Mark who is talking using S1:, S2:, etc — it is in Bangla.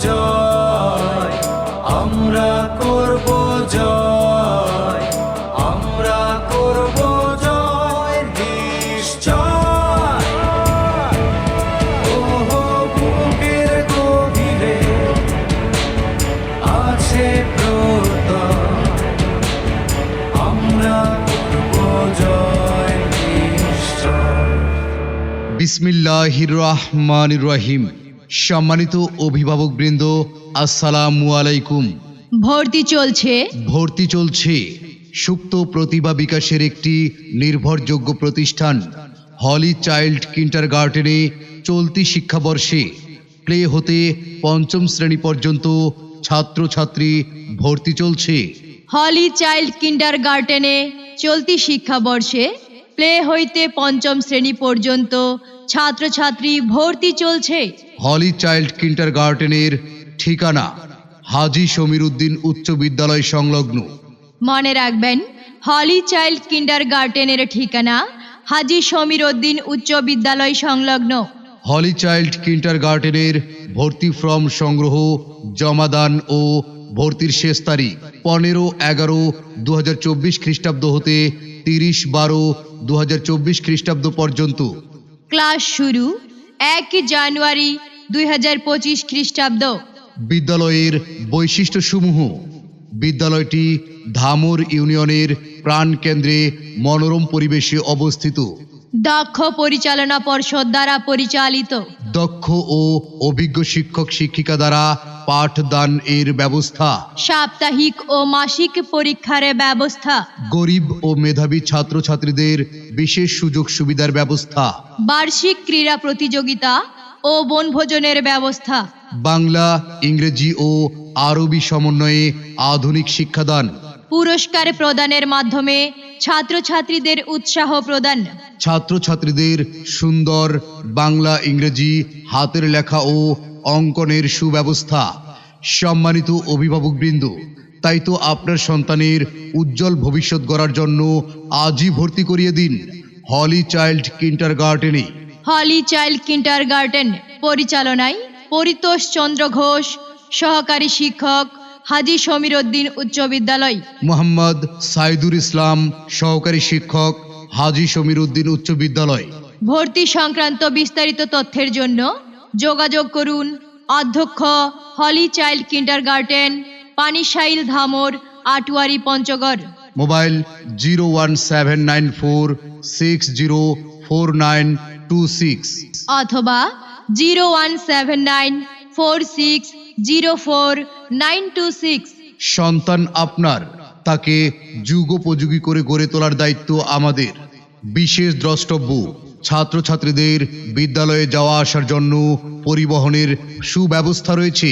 S1: জয়, আমরা করব জয়, আমরা করব জয় নিশ্চয়। ওহো বুকের গভীরে আছে প্রত্যয়, আমরা করব জয় নিশ্চয়।
S2: বিসমিল্লাহির রহমানির রহিম। সম্মানিত অভিভাবকবৃন্দ, আসসালামু আলাইকুম। ভর্তি চলছে সুপ্ত প্রতিভা বিকাশের একটি নির্ভরযোগ্য প্রতিষ্ঠান হলি চাইল্ড কিন্ডারগার্টেনে চলতি শিক্ষাবর্ষে প্লে হতে পঞ্চম শ্রেণী পর্যন্ত ছাত্রছাত্রী ভর্তি চলছে।
S3: হলি চাইল্ড কিন্ডারগার্টেনে চলতি শিক্ষাবর্ষে প্লে হইতে পঞ্চম শ্রেণী পর্যন্ত ছাত্রছাত্রী ভর্তি চলছে।
S2: হলি চাইল্ড কিন্ডারগার্টেনের ঠিকানা হাজী সমীর উদ্দিন উচ্চ বিদ্যালয় সংলগ্ন।
S3: মনে রাখবেন, হলি চাইল্ড কিন্ডারগার্টেনের ঠিকানা হাজী সমীর উদ্দিন উচ্চ বিদ্যালয় সংলগ্ন।
S2: হলি চাইল্ড কিন্ডারগার্টেনের ভর্তি ফর্ম সংগ্রহ, জমাদান ও ভর্তির শেষ তারিখ 15-11-2024 খ্রিস্টাব্দ হতে 30-12-2024 খ্রিস্টাব্দ পর্যন্ত।
S3: ক্লাস শুরু 1 জানুয়ারি 2025 খ্রিস্টাব্দ।
S2: বিদ্যালয়ের বৈশিষ্ট্যসমূহ: বিদ্যালয়টি ধামর ইউনিয়নের প্রাণকেন্দ্রে মনোরম পরিবেশে অবস্থিত।
S3: দক্ষ পরিচালনা পর্ষদ দ্বারা পরিচালিত।
S2: দক্ষ ও অভিজ্ঞ শিক্ষক শিক্ষিকা দ্বারা পাঠদান এর ব্যবস্থা।
S3: সাপ্তাহিক ও মাসিক পরীক্ষার ব্যবস্থা।
S2: গরিব ও মেধাবী ছাত্রছাত্রীদের বিশেষ সুযোগ সুবিধার ব্যবস্থা।
S3: বার্ষিক ক্রীড়া প্রতিযোগিতা ও বনভোজনের ব্যবস্থা।
S2: বাংলা, ইংরেজি ও আরবি সমন্বয়ে আধুনিক শিক্ষাদান।
S3: পুরস্কার প্রদানের মাধ্যমে ছাত্রছাত্রীদের উৎসাহ প্রদান।
S2: ছাত্রছাত্রীদের সুন্দর বাংলা, ইংরেজি, হাতের লেখা ও অঙ্কনের সুব্যবস্থা। সম্মানিত অভিভাবকবৃন্দ, তাই তো আপনার সন্তানের উজ্জ্বল ভবিষ্যৎ গড়ার জন্য আজই ভর্তি করিয়ে দিন হলি চাইল্ড কিন্ডারগার্টেনে।
S3: হলি চাইল্ড কিন্ডারগার্টেন পরিচালনায় পরিতোষ চন্দ্র ঘোষ, সহকারী শিক্ষক, হাজী সমীর উদ্দিন উচ্চ বিদ্যালয়।
S2: মোহাম্মদ সাইদুর ইসলাম, সহকারী শিক্ষক, হাজী সমীর উদ্দিন উচ্চ বিদ্যালয়।
S3: ভর্তি সংক্রান্ত বিস্তারিত তথ্যের জন্য যোগাযোগ করুন অধ্যক্ষ, হলি child kindergarten, পানিশাইল, ধামর, Atwari, Panchagarh.
S2: Mobile 01794604926
S3: অথবা 01794604926।
S2: সন্তান আপনার, তাকে যুগোপযোগী করে গড়ে তোলার দায়িত্ব আমাদের। বিশেষ দ্রষ্টব্য: ছাত্রছাত্রীদের বিদ্যালয়ে যাওয়া আসার জন্য পরিবহনের সুব্যবস্থা রয়েছে।